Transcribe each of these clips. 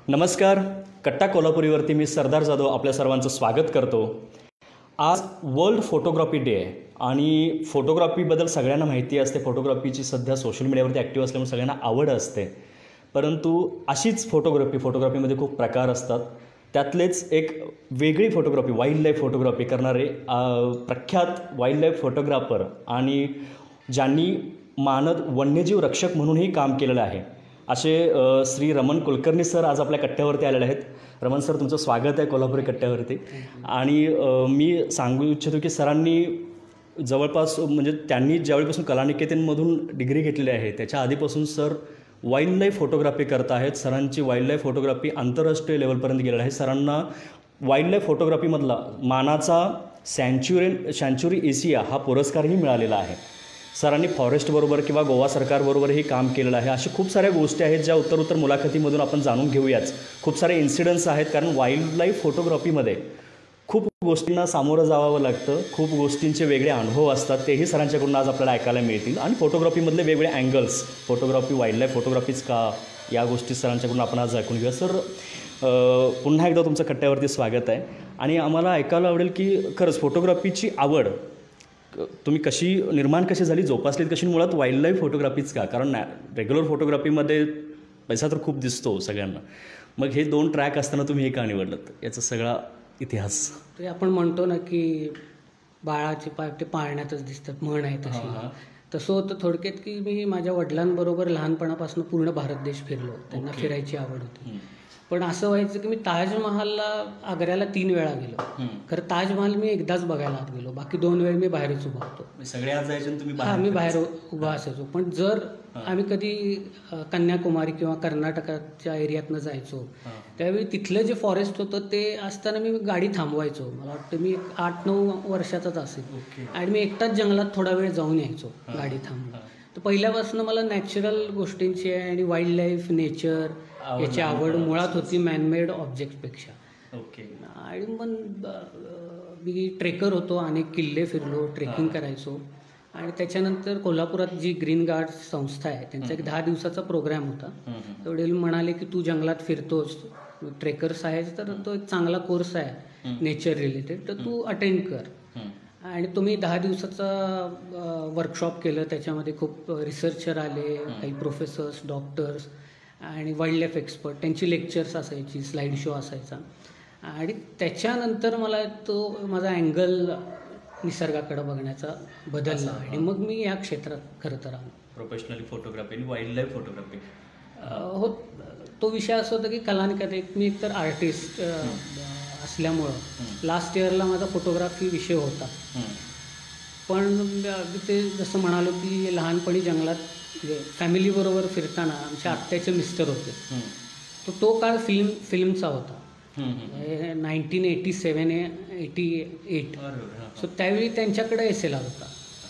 नमस्कार. कट्टा कोल्हापुरीवरती मी सरदार जाधव आपल्या सर्वांचं स्वागत करतो. आज वर्ल्ड फोटोग्राफी डे आहे आणि फोटोग्राफीबद्दल सगळ्यांना माहिती असते. फोटोग्राफीची सध्या सोशल मीडियावरती ॲक्टिव्ह असल्यामुळे सगळ्यांना आवड असते. परंतु अशीच फोटोग्राफीमध्ये खूप प्रकार असतात. त्यातलेच एक वेगळी फोटोग्राफी, वाईल्ड लाईफ फोटोग्राफी करणारे प्रख्यात वाईल्ड लाईफ फोटोग्राफर आणि ज्यांनी मानद वन्यजीव रक्षक म्हणूनही काम केलेलं आहे असे श्री रमण कुलकर्णी सर आज आपल्या कट्ट्यावरती आलेले आहेत. रमण सर, तुमचं स्वागत आहे कोल्हापुरी कट्ट्यावरती. आणि मी सांगू इच्छितो की सरांनी जवळपास म्हणजे त्यांनी ज्यावेळीपासून कलानिकेतनमधून डिग्री घेतलेली आहे त्याच्या आधीपासून सर वाईल्ड लाईफ फोटोग्राफी करत आहेत. सरांची वाईल्ड लाईफ फोटोग्राफी आंतरराष्ट्रीय लेवलपर्यंत गेलेलं आहे. सरांना वाईल्ड लाईफ फोटोग्राफीमधला मानाचा सँच्युरी एशिया हा पुरस्कारही मिळालेला आहे. सरांनी फॉरेस्टबरोबर किंवा गोवा सरकारबरोबरही काम केलेलं आहे. अशा खूप साऱ्या गोष्टी आहेत ज्या उत्तर मुलाखतीमधून आपण जाणून घेऊयाच. खूप सारे इन्सिडन्ट्स आहेत कारण वाईल्ड लाईफ फोटोग्राफीमध्ये खूप गोष्टींना सामोरं जावं लागतं. खूप गोष्टींचे वेगळे अनुभव असतात. तेही सरांच्याकडून आज आपल्याला ऐकायला मिळतील. आणि फोटोग्राफीमधले वेगळे अँगल्स, फोटोग्राफी वाईल्ड लाईफ फोटोग्राफीच का, या गोष्टी सरांच्याकडून आपण आज ऐकून घेऊया. सर, पुन्हा एकदा तुमचं कट्ट्यावरती स्वागत आहे. आणि आम्हाला ऐकायला आवडेल की खरंच फोटोग्राफीची आवड तुम्ही निर्माण कशी झाली, जोपासलीत कशी, मुळात वाईल्ड लाईफ फोटोग्राफीच का? कारण रेग्युलर फोटोग्राफीमध्ये पैसा तर खूप दिसतो सगळ्यांना. मग हे 2 ट्रॅक असताना तुम्ही हे का निवडलं, याचा सगळा इतिहास? ते आपण म्हणतो ना की बाळाचे पाय ते पाळण्यातच दिसतात, म्हण आहे तशी. तसं होतं थोडक्यात की मी माझ्या वडिलांबरोबर लहानपणापासून पूर्ण भारत देश फिरलो. त्यांना फिरायची आवड होती. पण असं व्हायचं की मी ताजमहलला आग्र्याला 3 वेळा गेलो. खरं ताजमहल मी एकदाच बघायला आत गेलो, बाकी 2 वेळ मी बाहेरच उभा होतो. सगळे आज जायचे तुम्ही? मी बाहेर उभा असायचो. पण जर आम्ही कधी कन्याकुमारी किंवा कर्नाटकाच्या एरियातनं जायचो त्यावेळी तिथलं जे फॉरेस्ट होतं ते असताना मी गाडी थांबवायचो. मला वाटतं मी 8-9 वर्षाचाच असेल आणि मी एकटाच जंगलात थोडा वेळ जाऊन यायचो गाडी थांबून. तर पहिल्यापासून मला नॅचरल गोष्टींची आणि वाईल्ड लाईफ, नेचर याची आवड मुळात होती मॅनमेड ऑब्जेक्टपेक्षा. आणि मग मी ट्रेकर होतो, अनेक किल्ले फिरलो, ट्रेकिंग करायचो. आणि त्याच्यानंतर कोल्हापुरात जी ग्रीन गार्ड संस्था आहे त्यांचा एक 10 दिवसाचा प्रोग्राम होता. वडील म्हणाले की तू जंगलात फिरतोस, ट्रेकर्स आहेस, तर तो एक चांगला कोर्स आहे नेचर रिलेटेड, तर तू अटेंड कर. आणि तुम्ही 10 दिवसाचा वर्कशॉप केलं. त्याच्यामध्ये खूप रिसर्चर आले, काही प्रोफेसर्स, डॉक्टर्स आणि वाईल्ड लाईफ एक्सपर्ट, त्यांची लेक्चर्स असायची, स्लाईड शो असायचा. आणि त्याच्यानंतर मला तो माझा अँगल निसर्गाकडे बघण्याचा बदलला आणि मग मी या क्षेत्रात खरं तर आलो. प्रोफेशनली फोटोग्राफी आणि वाईल्ड लाईफ फोटोग्राफी हो. तो विषय असा होता की कलानिकेतन मी एकतर आर्टिस्ट असल्यामुळं लास्ट इयरला माझा फोटोग्राफी विषय होता. पण ते जसं म्हणालो की लहानपणी जंगलात म्हणजे फॅमिलीबरोबर फिरताना आमच्या आत्याचे मिस्टर होते. तो काळ फिल्मचा होता. 1987-88. सो त्यावेळी त्यांच्याकडे SLR होता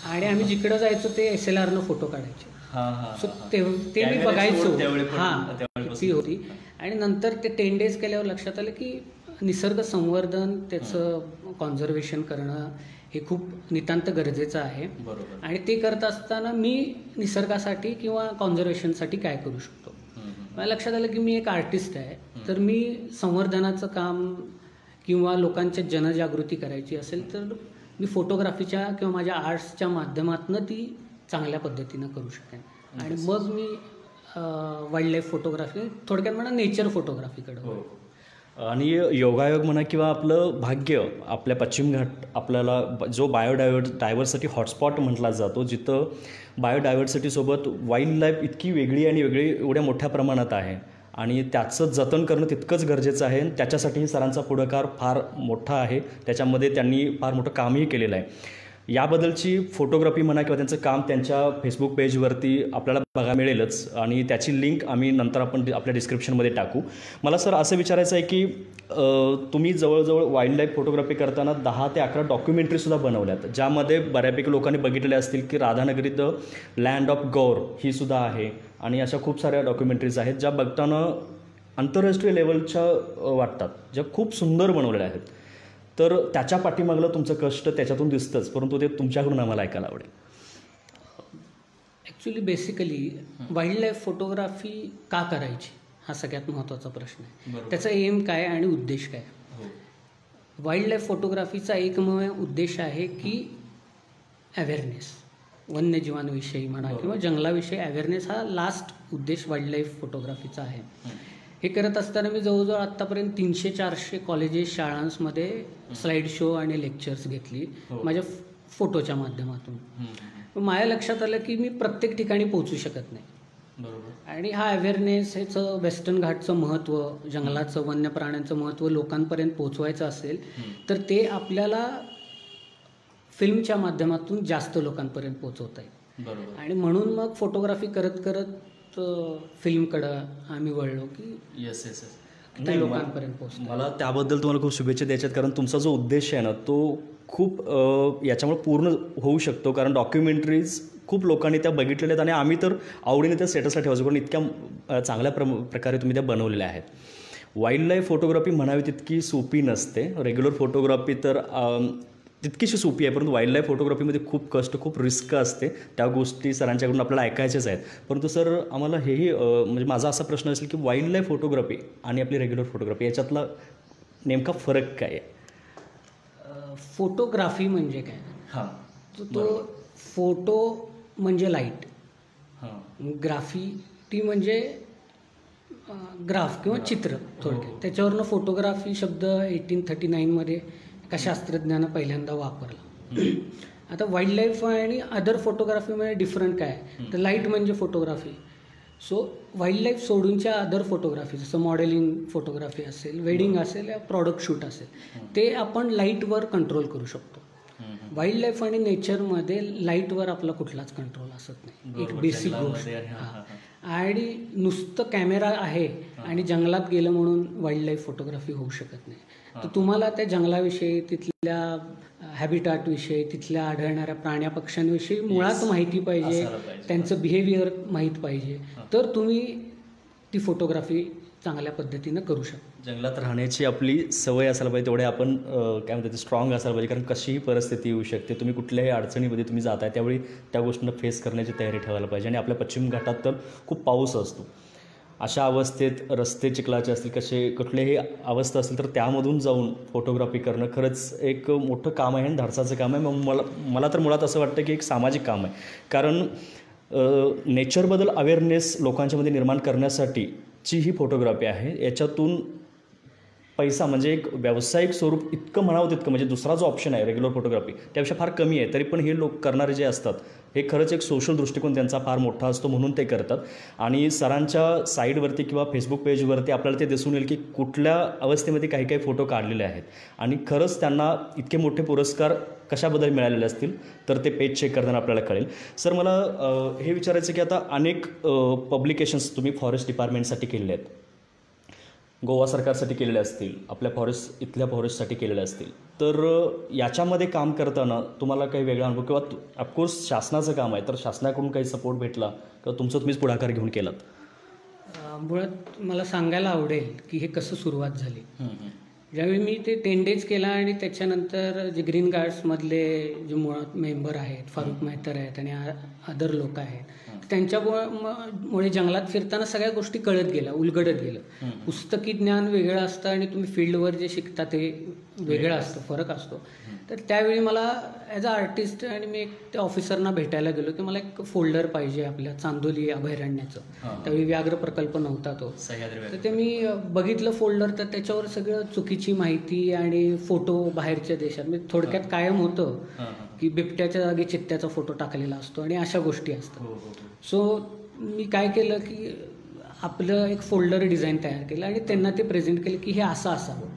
आणि आम्ही जिकडं जायचो ते SLRनं फोटो काढायचे. सो ते मी बघायचो. ती होती. आणि नंतर ते 10 डेज केल्यावर लक्षात आलं की निसर्ग संवर्धन, त्याचं कॉन्झर्वेशन करणं हे खूप नितांत गरजेचं आहे. आणि ते करत असताना मी निसर्गासाठी किंवा कॉन्झर्वेशनसाठी काय करू शकतो. मला लक्षात आलं की मी एक आर्टिस्ट आहे, तर मी संवर्धनाचं काम किंवा लोकांच्या जनजागृती करायची असेल तर मी फोटोग्राफीच्या किंवा माझ्या आर्ट्सच्या माध्यमातून ती चांगल्या पद्धतीनं करू शकेन. आणि मग मी वाईल्ड लाईफ फोटोग्राफी, थोडक्यात म्हणा नेचर फोटोग्राफीकडे. आणि योगायोग म्हणा किंवा आपलं भाग्य, आपल्या पश्चिम घाट आपल्याला जो डायव्हर्सिटी हॉटस्पॉट म्हटला जातो, जिथं बायोडायव्हर्सिटीसोबत वाईल्ड लाईफ इतकी वेगळी आणि एवढ्या मोठ्या प्रमाणात आहे आणि त्याचं जतन करणं तितकंच गरजेचं आहे. त्याच्यासाठीही सरांचा पुढाकार फार मोठा आहे. त्याच्यामध्ये त्यांनी फार मोठं कामही केलेलं आहे. याबद्दलची फोटोग्राफी म्हणा किंवा त्यांचं काम त्यांच्या फेसबुक पेजवरती आपल्याला बघायला मिळेलच आणि त्याची लिंक आम्ही नंतर आपण आपल्या डिस्क्रिप्शनमध्ये टाकू. मला सर असं विचारायचं आहे की तुम्ही जवळजवळ वाईल्ड लाईफ फोटोग्राफी करताना 10 ते 11 डॉक्युमेंटरीसुद्धा बनवल्यात, ज्यामध्ये बऱ्यापैकी लोकांनी बघितलेल्या असतील की राधानगरी द लँड ऑफ गौर ही सुद्धा आहे. आणि अशा खूप साऱ्या डॉक्युमेंटरीज आहेत ज्या बघताना आंतरराष्ट्रीय लेवलच्या वाटतात, ज्या खूप सुंदर बनवलेल्या आहेत. तर त्याच्या पाठीमागलं तुमचं कष्ट त्याच्यातून दिसतंच, परंतु ते तुमच्याकडून आम्हाला ऐकायला आवडेल. Actually basically wild life photography का करायची हा सगळ्यात महत्त्वाचा प्रश्न आहे. बरोबर. त्याचा एम काय आणि उद्देश काय. हो. वाईल्ड लाईफ फोटोग्राफीचा एकमेव उद्देश आहे की अवेअरनेस, वन्यजीवांविषयी म्हणा बरोबर. किंवा जंगलाविषयी अवेअरनेस हा लास्ट उद्देश वाईल्ड लाईफ फोटोग्राफीचा आहे. हे करत असताना मी जवळजवळ आत्तापर्यंत 300-400 कॉलेजेस, शाळांमध्ये स्लाईड शो आणि लेक्चर्स घेतली हो. माझ्या फोटोच्या माध्यमातून. माझ्या लक्षात आलं की मी प्रत्येक ठिकाणी पोहोचू शकत नाही. बरोबर. आणि हा अवेअरनेस, ह्याचं वेस्टर्न घाटचं महत्त्व, जंगलाचं, वन्य प्राण्यांचं महत्त्व लोकांपर्यंत पोहोचवायचं असेल तर ते आपल्याला फिल्मच्या माध्यमातून जास्त लोकांपर्यंत पोहोचवता येईल. बरोबर. आणि म्हणून मग फोटोग्राफी करत करत फिल्मकडं आम्ही वळलो की येस येस येस ते लोकांपर्यंत पोहोचतो. मला त्याबद्दल तुम्हाला खूप शुभेच्छा द्यायच्यात, कारण तुमचा जो उद्देश आहे ना तो खूप याच्यामुळे पूर्ण होऊ शकतो. कारण डॉक्युमेंटरीज खूप लोकांनी त्या बघितलेल्या आहेत आणि आम्ही तर आवडीने त्या स्टेटसला ठेवायचो, कारण इतक्या चांगल्या प्रकारे तुम्ही त्या बनवलेल्या आहेत. वाईल्ड लाईफ फोटोग्राफी म्हणावी तितकी सोपी नसते. रेग्युलर फोटोग्राफी तर तितकीशी सोपी आहे, परंतु वाईल्ड लाईफ फोटोग्राफीमध्ये खूप कष्ट, खूप रिस्क असते. त्या गोष्टी सरांच्याकडून आपल्याला ऐकायच्याच आहेत. परंतु सर आम्हाला हेही म्हणजे माझा असा प्रश्न असेल की वाईल्ड लाईफ फोटोग्राफी आणि आपली रेग्युलर फोटोग्राफी याच्यातला नेमका फरक काय आहे. फोटोग्राफी म्हणजे काय. हां. तो फोटो म्हणजे लाईट, हां. ग्राफिटी म्हणजे ग्राफ किंवा चित्र थोडक्यात. त्याच्यावरनं फोटोग्राफी शब्द 1839मध्ये एका शास्त्रज्ञानं पहिल्यांदा वापरला. आता वाईल्ड लाईफ आणि अदर फोटोग्राफीमध्ये डिफरंट काय, तर लाईट म्हणजे फोटोग्राफी. सो वाईल्ड लाईफ सोडूनच्या अदर फोटोग्राफी, जसं मॉडेलिंग फोटोग्राफी असेल, वेडिंग असेल या प्रॉडक्ट शूट असेल, ते आपण लाईटवर कंट्रोल करू शकतो. वाईल्ड लाईफ आणि नेचरमध्ये लाईटवर आपला कुठलाच कंट्रोल असत नाही. एक बेसिक गोष्ट. आणि नुसतं कॅमेरा आहे आणि जंगलात गेलं म्हणून वाईल्ड लाईफ फोटोग्राफी होऊ शकत नाही. तर तुम्हाला त्या जंगलाविषयी, तिथल्या हॅबिटाटविषयी, तिथल्या आढळणाऱ्या प्राण्या पक्ष्यांविषयी मुळात माहिती पाहिजे, त्यांचं बिहेवियर माहीत पाहिजे, तर तुम्ही ती फोटोग्राफी चांगल्या पद्धतीनं करू शकता. जंगलात राहण्याची आपली सवय असायला पाहिजे, तेवढे आपण काय म्हणतात ते स्ट्रॉंग असायला पाहिजे, कारण कशीही परिस्थिती येऊ शकते. तुम्ही कुठल्याही अडचणीमध्ये तुम्ही जाताय त्यावेळी त्या गोष्टींना फेस करण्याची तयारी ठेवायला पाहिजे. आणि आपल्या पश्चिम घाटात तर खूप पाऊस असतो. अशा अवस्थेत रस्ते चिखलाचे असतील, कुठल्याही अवस्था असतील, तर त्यामधून जाऊन फोटोग्राफी करणं खरंच एक मोठं काम आहे आणि धाडसाचं काम आहे. मग मला तर मुळात असं वाटतं की एक सामाजिक काम आहे. कारण नेचरबद्दल अवेअरनेस लोकांच्यामध्ये निर्माण करण्यासाठीची ही फोटोग्राफी आहे. याच्यातून पैसा म्हणजे एक व्यावसायिक स्वरूप इतकं म्हणावं तितकं, म्हणजे दुसरा जो ऑप्शन आहे रेग्युलर फोटोग्राफी त्यापेक्षा फार कमी आहे. तरी पण हे लोक करणारे जे असतात हे खरंच एक सोशल दृष्टिकोन त्यांचा फार मोठा असतो, म्हणून ते करतात. आणि सरांच्या साईडवरती किंवा फेसबुक पेजवरती आपल्याला ते दिसून येईल की कुठल्या अवस्थेमध्ये काही काही फोटो काढलेले आहेत. आणि खरंच त्यांना इतके मोठे पुरस्कार कशाबद्दल मिळालेले असतील तर ते पेज चेक करताना आपल्याला कळेल. सर मला हे विचारायचं की आता अनेक पब्लिकेशन्स तुम्ही फॉरेस्ट डिपार्टमेंटसाठी केलेले आहेत, गोवा सरकारसाठी केलेले असतील, आपल्या इथल्या फॉरेस्टसाठी केलेले असतील, तर याच्यामध्ये काम करताना तुम्हाला काही वेगळा अनुभव किंवा ऑफकोर्स शासनाचं काम आहे तर शासनाकडून काही सपोर्ट भेटला किंवा तुमचं तुम्हीच पुढाकार घेऊन केलात. मुळात मला सांगायला आवडेल की हे कसं सुरुवात झाली. ज्यावेळी मी ते 10 days केला आणि त्याच्यानंतर जे ग्रीन गार्ड्समधले जे मुळात मेंबर आहेत, फारुख मेहतर आहेत आणि अदर लोक आहेत, त्यांच्यामुळे जंगलात फिरताना सगळ्या गोष्टी कळत गेल्या, उलगडत गेलं. पुस्तकी ज्ञान वेगळं असतं आणि तुम्ही फील्डवर जे शिकता ते वेगळं असतं, फरक असतो. तर त्यावेळी मला ॲज अ आर्टिस्ट आणि मी त्या ऑफिसरना भेटायला गेलो की मला एक फोल्डर पाहिजे आपल्या चांदोली अभयारण्याचं. त्यावेळी व्याघ्र प्रकल्प नव्हता तो. तर ते मी बघितलं फोल्डर, तर त्याच्यावर सगळं चुकीची माहिती आणि फोटो बाहेरच्या देशात, म्हणजे थोडक्यात कायम होतं की बिबट्याच्या जागी चित्त्याचा फोटो टाकलेला असतो आणि अशा गोष्टी असतात. सो मी काय केलं की आपलं एक फोल्डर डिझाईन तयार केलं आणि त्यांना ते प्रेझेंट केलं की हे असं असावं.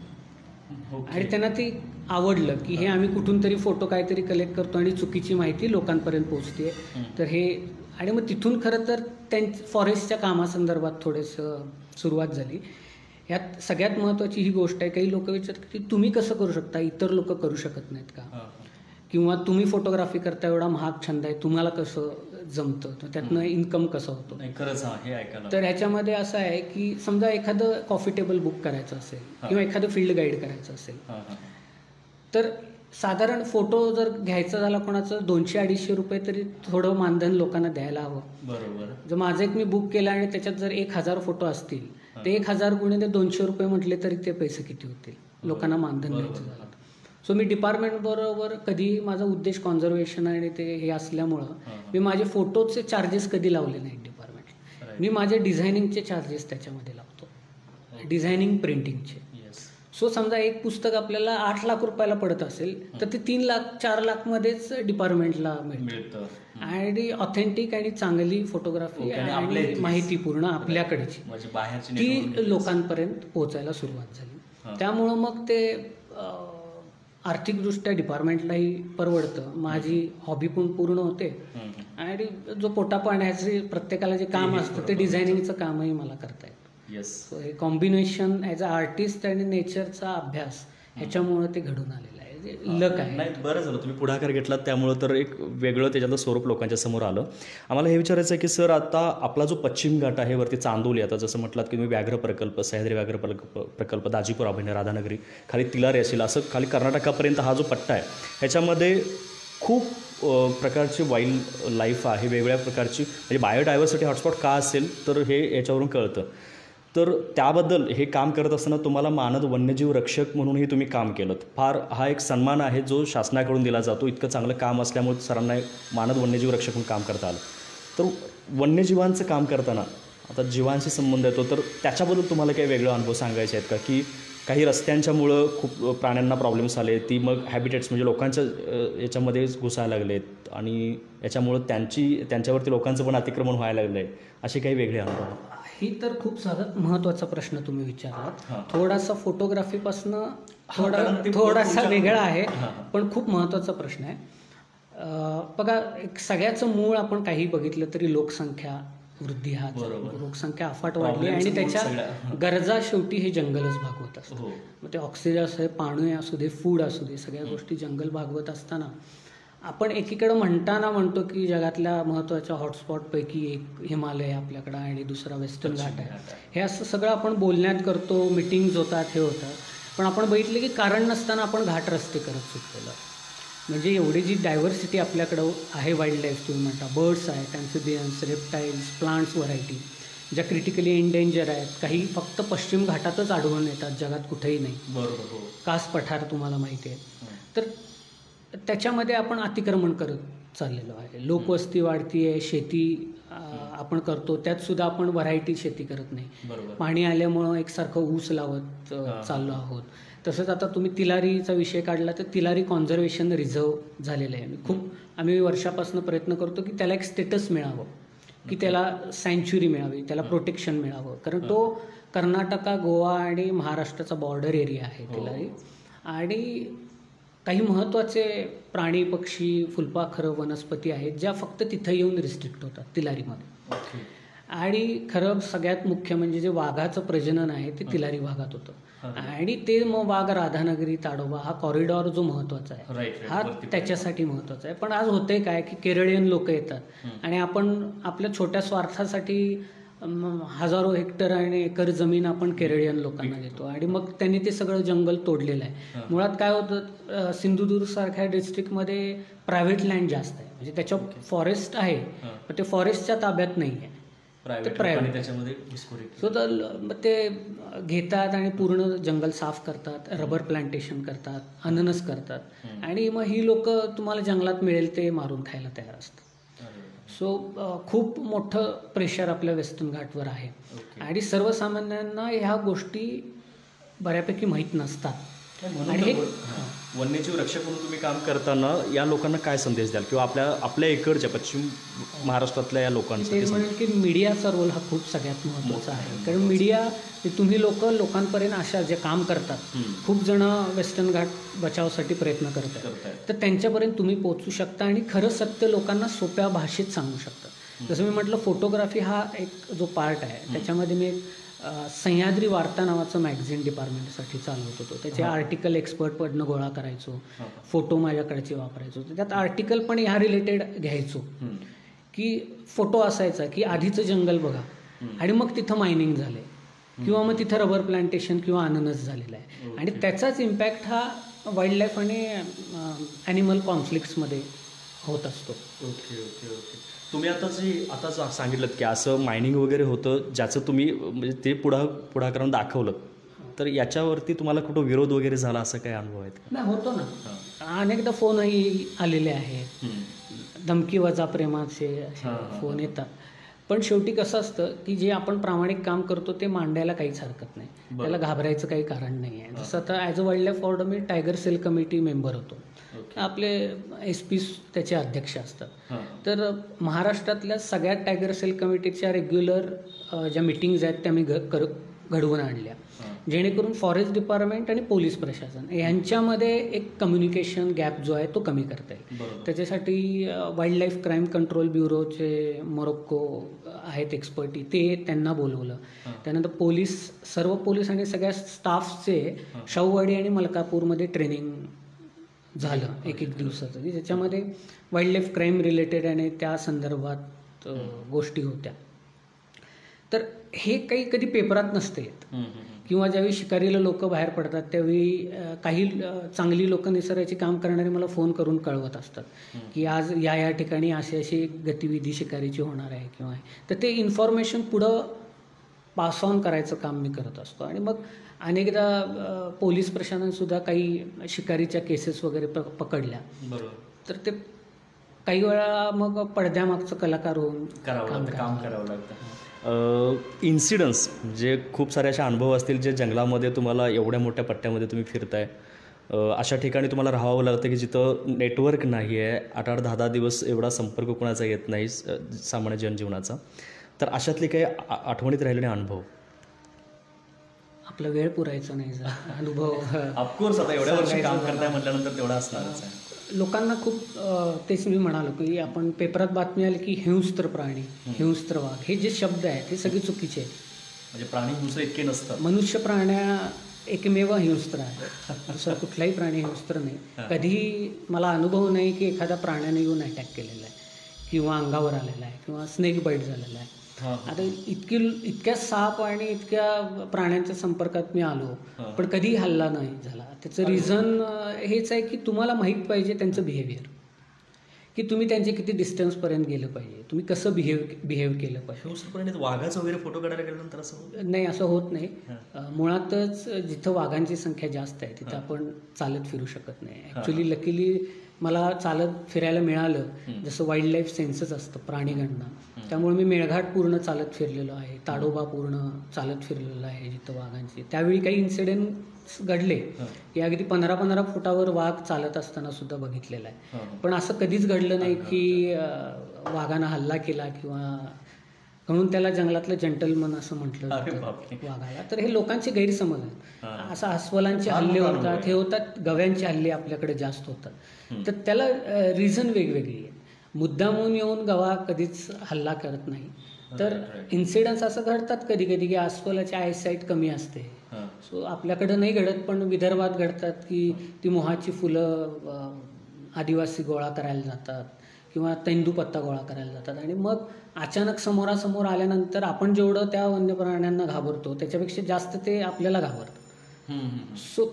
आणि त्यांना ते आवडलं की हे आम्ही कुठून तरी फोटो काहीतरी कलेक्ट करतो आणि चुकीची माहिती लोकांपर्यंत पोहोचते. तर हे, आणि मग तिथून खरं तर फॉरेस्टच्या कामासंदर्भात थोडंसं सुरुवात झाली. यात सगळ्यात महत्त्वाची ही गोष्ट आहे, काही लोक विचारतात की तुम्ही कसं करू शकता, इतर लोक करू शकत नाहीत का, किंवा तुम्ही फोटोग्राफी करता, एवढा महाग छंद आहे, तुम्हाला कसं जमतं, तर त्यातनं इन्कम कसं होतं. खरंच हे ऐकायला तर ह्याच्यामध्ये असं आहे की समजा एखादं कॉफी टेबल बुक करायचं असेल किंवा एखादं फील्ड गाईड करायचं असेल, तर साधारण फोटो जर घ्यायचा झाला कोणाचं 200-250 रुपये तरी थोडं मानधन लोकांना द्यायला हवं. बरोबर. जर माझं एक मी बुक केलं आणि त्याच्यात जर 1000 फोटो असतील ते 1000 गुणिले 200 रुपये म्हटले तरी ते पैसे किती होतील लोकांना मानधन द्यायचं झालं. सो मी डिपार्टमेंटबरोबर कधी माझा उद्देश कॉन्झर्वेशन आणि ते हे असल्यामुळं मी माझे फोटोचे चार्जेस कधी लावले नाहीत डिपार्टमेंटला. मी माझे डिझायनिंगचे चार्जेस त्याच्यामध्ये लावतो, डिझायनिंग प्रिंटिंगचे. सो समजा एक पुस्तक आपल्याला 8 लाख रुपयाला पडत असेल तर ते 3 लाख 4 लाखमध्येच डिपार्टमेंटला मिळतं. आणि ऑथेंटिक आणि चांगली फोटोग्राफी आणि माहिती पूर्ण आपल्याकडची ती लोकांपर्यंत पोहोचायला सुरुवात झाली. त्यामुळं मग ते आर्थिकदृष्ट्या डिपार्टमेंटलाही परवडतं, माझी हॉबी पण पूर्ण होते आणि जो पोटा पाण्याचे प्रत्येकाला जे काम असतं ते डिझायनिंगचं कामही मला करता येतं. सो हे कॉम्बिनेशन ॲज अ आर्टिस्ट आणि नेचरचा अभ्यास ह्याच्यामुळं ते घडून आलेलं आहे, लक आहे. नाही, बरं झालं तुम्ही पुढाकार घेतलात, त्यामुळं तर एक वेगळं त्याच्यातलं स्वरूप लोकांच्या समोर आलं. आम्हाला हे विचारायचं आहे की सर, आता आपला जो पश्चिम घाट आहे वरती चांदोली, आता जसं म्हटलात की तुम्ही व्याघ्र प्रकल्प, सह्याद्री व्याघ्र प्रकल्प, दाजीपूर अभयारण्य, राधानगरी, खाली तिलारी असेल, असं खाली कर्नाटकापर्यंत हा जो पट्टा आहे ह्याच्यामध्ये खूप प्रकारची वाईल्ड लाईफ आहे, वेगवेगळ्या प्रकारची, म्हणजे बायोडायव्हर्सिटी हॉटस्पॉट का असेल तर हे याच्यावरून कळतं. तर त्याबद्दल हे काम करत असताना तुम्हाला मानद वन्यजीव रक्षक म्हणूनही तुम्ही काम केलं. फार हा एक सन्मान आहे जो शासनाकडून दिला जातो. इतकं चांगलं काम असल्यामुळे सरांना मानद वन्यजीव रक्षक म्हणून काम करता आलं. तर वन्यजीवांचं काम करताना आता जीवांशी संबंध येतो, तर त्याच्याबद्दल तुम्हाला काही वेगळे अनुभव सांगायचे आहेत का? की काही रस्त्यांच्यामुळं खूप प्राण्यांना प्रॉब्लेम्स आले, ती मग हॅबिटेट्स म्हणजे लोकांच्या याच्यामध्ये घुसायला लागलेत आणि याच्यामुळं त्यांच्यावरती लोकांचं पण अतिक्रमण व्हायला लागलं आहे, असे काही वेगळे अनुभव? ही तर खूप साधा महत्त्वाचा प्रश्न तुम्ही विचारलात. थोडासा फोटोग्राफीपासनं थोडासा वेगळा आहे, पण खूप महत्त्वाचा प्रश्न आहे. बघा, एक सगळ्याचं मूळ आपण काही बघितलं तरी लोकसंख्या वृद्धी हा, लोकसंख्या अफाट वाढली आणि त्याच्या गरजा शेवटी हे जंगलच भागवत असतं. मग ते ऑक्सिजन असू दे, पाणी असू दे, फूड असू दे, सगळ्या गोष्टी जंगल भागवत असताना आपण एकीकडं म्हणतो की जगातल्या महत्त्वाच्या हॉटस्पॉटपैकी एक हिमालय आपल्याकडं आणि दुसरा वेस्टर्न घाट आहे. हे असं सगळं आपण बोलण्यात करतो, मिटिंग्ज होतात, हे होतात, पण आपण बघितलं की कारण नसताना आपण घाट रस्ते करत सुटलेलो. म्हणजे एवढी जी डायव्हर्सिटी आपल्याकडं आहे, वाईल्ड लाईफ तुम्ही म्हणता, बर्ड्स आहेत, ॲम्फिबियन्स, रेप्टाईल्स, प्लांट्स व्हरायटी ज्या क्रिटिकली एंडेंजर आहेत, काही फक्त पश्चिम घाटातच आढळून येतात, जगात कुठेही नाही. बरोबर. कास पठार तुम्हाला माहिती आहे. तर त्याच्यामध्ये आपण अतिक्रमण करत चाललेलो आहे. लोकवस्ती वाढती आहे, शेती आपण करतो, त्यातसुद्धा आपण व्हरायटी शेती करत नाही. पाणी आल्यामुळं एकसारखं ऊस लावत चाललो आहोत. तसंच आता तुम्ही तिलारीचा विषय काढला तर तिलारी कॉन्झर्वेशन रिझर्व झालेलं आहे. आम्ही वर्षापासून प्रयत्न करतो की त्याला एक स्टेटस मिळावं, की त्याला सँच्युरी मिळावी, त्याला प्रोटेक्शन मिळावं, कारण तो कर्नाटका, गोवा आणि महाराष्ट्राचा बॉर्डर एरिया आहे तिलारी. आणि काही महत्त्वाचे प्राणी, पक्षी, फुलपाखरं, वनस्पती आहेत ज्या फक्त तिथं येऊन रिस्ट्रिक्ट होतात तिलारीमध्ये. आणि खरं सगळ्यात मुख्य म्हणजे जे वाघाचं प्रजनन आहे ते तिलारी भागात होतं. आणि ते मग वाघ, राधानगरी, ताडोबा हा कॉरिडॉर जो महत्त्वाचा आहे हा त्याच्यासाठी महत्त्वाचा आहे. पण आज होतंय काय की केरळियन लोक येतात आणि आपण आपल्या छोट्या स्वार्थासाठी हजारो हेक्टर आणि एकर जमीन आपण केरळियन लोकांना देतो आणि मग त्यांनी ते सगळं जंगल तोडलेलं आहे. मुळात काय होतं, सिंधुदुर्ग सारख्या डिस्ट्रिक्टमध्ये प्रायव्हेट लँड जास्त आहे, म्हणजे त्याच्या फॉरेस्ट आहे पण ते फॉरेस्टच्या ताब्यात नाही आहे, ते प्रायव्हेट. सो तर ते घेतात आणि पूर्ण जंगल साफ करतात, रबर प्लांटेशन करतात, अननस करतात आणि मग ही लोक तुम्हाला जंगलात मिळेल ते मारून खायला तयार असतात. सो खूप मोठं प्रेशर आपल्या वेस्टर्न घाटवर आहे. आणि सर्वसामान्यांना ह्या गोष्टी बऱ्यापैकी माहीत नसतात. आणि वन्यजीव रक्षक म्हणून तुम्ही काम करताना या लोकांना काय संदेश द्याल, किंवा आपल्या इकडच्या पश्चिम महाराष्ट्रातल्या या लोकांचा? ते म्हणेल की मीडियाचा रोल हा खूप सगळ्यात महत्त्वाचा आहे. कारण मीडिया, तुम्ही लोकांपर्यंत अशा जे काम करतात, खूप जण वेस्टर्न घाट बचावासाठी प्रयत्न करत आहेत, तर त्यांच्यापर्यंत तुम्ही पोहोचू शकता आणि खरं सत्य लोकांना सोप्या भाषेत सांगू शकता. जसं मी म्हटलं, फोटोग्राफी हा एक जो पार्ट आहे त्याच्यामध्ये मी सह्याद्री वार्ता नावाचं मॅगझिन डिपार्टमेंटसाठी चालवत होतो. त्याचे आर्टिकल एक्सपर्टकडनं गोळा करायचो, फोटो माझ्याकडचे वापरायचो. त्यात आर्टिकल पण ह्या रिलेटेड घ्यायचो की फोटो असायचा की आधीचं जंगल बघा आणि मग तिथं मायनिंग झालं आहे किंवा मग तिथं रबर प्लांटेशन किंवा अननस झालेलं आहे आणि त्याचाच इम्पॅक्ट हा वाईल्ड लाईफ आणि ॲनिमल कॉन्फ्लिक्ट्समध्ये होत असतो. Okay okay okay. तुम्ही आता सांगितलं की असं मायनिंग वगैरे होतं ज्याचं तुम्ही म्हणजे ते पुढाकारानं दाखवलं, तर याच्यावरती तुम्हाला कुठं विरोध वगैरे झाला असं काही अनुभव आहेत का? नाही, होतो ना. अनेकदा फोनही आलेले आहेत, धमकी वजा प्रेमाचे असे फोन येतात. पण शेवटी कसं असतं की जे आपण प्रामाणिक काम करतो ते मांडायला काहीच हरकत नाही, त्याला घाबरायचं काही कारण नाही आहे. जसं आता as a wildlife warden मी टायगर सेल कमिटी मेंबर होतो. आपले SP त्याचे अध्यक्ष असतात. तर महाराष्ट्रातल्या सगळ्या टायगर सेल कमिटीच्या रेग्युलर ज्या मिटिंग्ज आहेत त्या मी घडवून आणल्या, जेणेकरून फॉरेस्ट डिपार्टमेंट आणि पोलीस प्रशासन यांच्यामध्ये एक कम्युनिकेशन गॅप जो आहे तो कमी करता येईल. त्याच्यासाठी वाईल्ड लाईफ क्राईम कंट्रोल ब्युरोचे मोरोक्को आहेत एक्सपर्टी, ते त्यांना बोलवलं. त्यानंतर सर्व पोलीस आणि सगळ्या स्टाफचे शाहूवाडी आणि मलकापूरमध्ये ट्रेनिंग झालं एक दिवसाचं, की ज्याच्यामध्ये वाईल्ड लाईफ क्राईम रिलेटेड आणि त्या संदर्भात गोष्टी होत्या. तर हे काही कधी पेपरात नसते येत, किंवा ज्यावेळी शिकारीला लोक बाहेर पडतात त्यावेळी काही चांगली लोक निसर्गाचे काम करणारे मला फोन करून कळवत असतात की आज या ठिकाणी अशी गतिविधी शिकारीची होणार आहे किंवा तर ते इन्फॉर्मेशन पुढं पास ऑन करायचं काम मी करत असतो. आणि मग अनेकदा पोलीस प्रशासनसुद्धा काही शिकारीच्या केसेस वगैरे पकडल्या, तर ते काही वेळा मग पडद्यामागचं कलाकार होऊन काम करावं लागतं. इन्सिडन्स म्हणजे खूप सारे असे अनुभव असतील जे जंगलामध्ये तुम्हाला एवढ्या मोठ्या पट्ट्यामध्ये तुम्ही फिरताय, अशा ठिकाणी तुम्हाला राहावं लागतं की जिथं नेटवर्क नाही आहे, 8-8, 10-10 दिवस एवढा संपर्क कोणाचा येत नाही सामान्य जनजीवनाचा. तर अशातले काही आठवणीत राहिलेले अनुभव? आपला वेळ पुरायचा नाही अनुभव. ऑफकोर्स आता एवढ्या वर्षी काम करताय म्हटल्यानंतर तेवढा असणारच आहे. लोकांना खूप तेच मी म्हणालो की आपण पेपरात बातमी आली की हिंस्त्र प्राणी, हिंस्त्र वाघ, हे जे शब्द आहेत हे सगळे चुकीचे आहेत. म्हणजे प्राणी हिंस्र इतके नसतात. मनुष्य प्राण्या एकमेव हिंस्त्र आहे, दुसरा कुठलाही प्राणी हिंस्त्र नाही. कधीही मला अनुभव नाही की एखाद्या प्राण्याने येऊन अटॅक केलेला आहे किंवा अंगावर आलेला आहे किंवा स्नेक बाईट झालेला आहे. आता इतक्या साप आणि इतक्या प्राण्यांच्या संपर्कात मी आलो, पण कधीही हल्ला नाही झाला. त्याचं रिझन हेच आहे की तुम्हाला माहीत पाहिजे त्यांचं बिहेवियर, की तुम्ही त्यांचे किती डिस्टन्सपर्यंत गेलं पाहिजे, तुम्ही कसं बिहेव केलं पाहिजे. वाघाचं वगैरे फोटो काढायला गेल्यानंतर असं नाही, असं होत नाही. मुळातच जिथं वाघांची संख्या जास्त आहे तिथं आपण चालत फिरू शकत नाही. ॲक्च्युली लकीली मला चालत फिरायला मिळालं, जसं वाईल्ड लाईफ सेन्सस असतं प्राणीगणना, त्यामुळे मी मेळघाट पूर्ण चालत फिरलेलो आहे, ताडोबा पूर्ण चालत फिरलेलो आहे जिथं वाघांची. त्यावेळी काही इन्सिडेंट्स घडले की अगदी 15-15 फुटावर वाघ चालत असताना सुद्धा बघितलेला आहे. पण असं कधीच घडलं नाही की वाघानं हल्ला केला किंवा, म्हणून त्याला जंगलातलं जंटलमन असं म्हटलं जातं वाघाला. तर हे लोकांचे गैरसमज आहेत. असं अस्वलांचे हल्ले होतात, हे होतात, गव्यांचे हल्ले आपल्याकडे जास्त होतात. तर त्याला रिझन वेगवेगळी आहे. मुद्दामून येऊन गवा कधीच हल्ला करत नाही. तर इन्सिडन्स असं घडतात कधी कधी की अस्वलाची आयसाईट कमी असते, सो आपल्याकडं नाही घडत, पण विदर्भात घडतात की ती मोहाची फुलं आदिवासी गोळा करायला जातात किंवा तेंदूपत्ता गोळा करायला जातात, आणि मग अचानक समोरासमोर आल्यानंतर आपण जेवढं त्या वन्य प्राण्यांना घाबरतो त्याच्यापेक्षा जास्त ते आपल्याला घाबरतात. सो